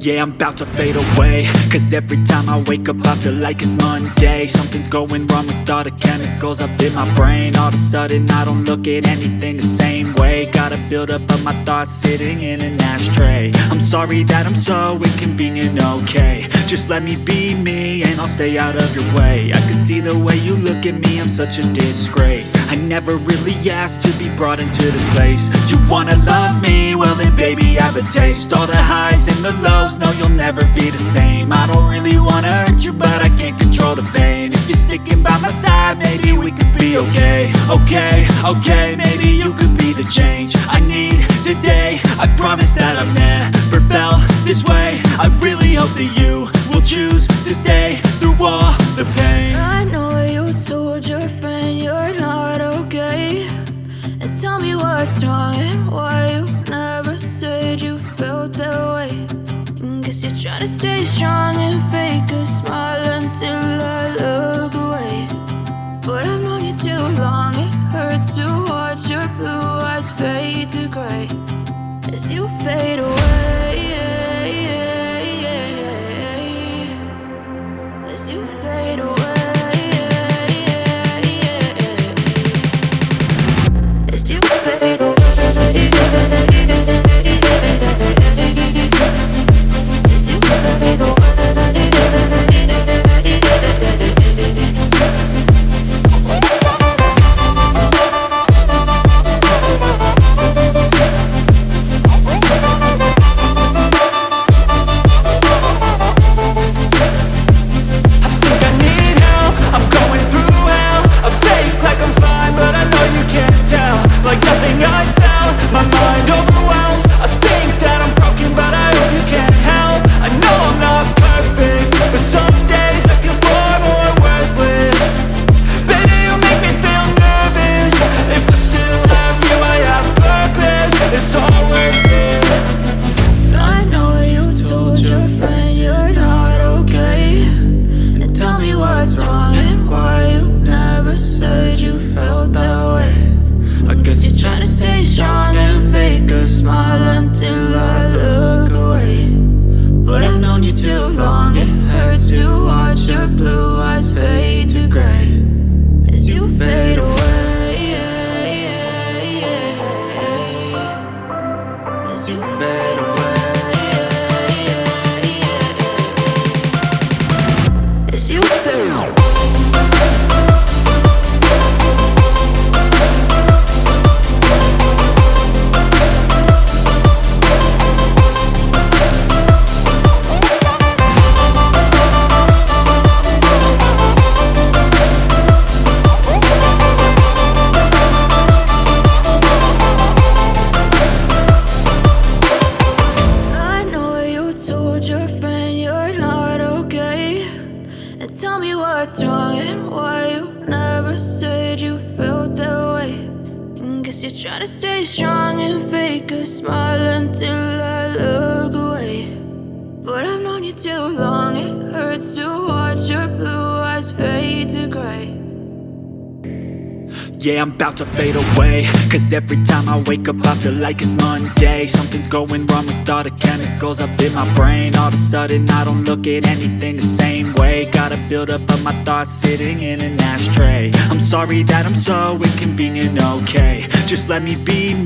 Yeah, I'm about to fade away, cause every time I wake up I feel like it's Monday. Something's going wrong with all the chemicals up in my brain. All of a sudden I don't look at anything the same way. Got a buildup of my thoughts sitting in an ashtray. I'm sorry that I'm so inconvenient, okay. Just let me be me and I'll stay out of your way. I can see the way you look at me, I'm such a disgrace. I never really asked to be brought into this place. You wanna love me? Well then baby I have a taste. All the highs and the lows, no you'll never be the same. I don't really wanna hurt you but I can't control the pain. If you're sticking by my side maybe we could be okay. Okay, maybe you could be the change I need today. I promise that I've never felt this way. I really hope that you will choose to stay through all the pain. I know you told your friend you're not okay, and tell me what's wrong and why you never said you felt that way. Guess you're trying to stay strong and fake a smile until I look away. But I've known you too long, it hurts to watch your blue eyes fade to gray as you fade away. As you fade away. As you fade away. Yeah, I'm about to fade away, cause every time I wake up I feel like it's Monday. Something's going wrong with all the chemicals up in my brain. All of a sudden I don't look at anything the same way. Got a buildup of my thoughts sitting in an ashtray. I'm sorry that I'm so inconvenient, okay. Just let me be me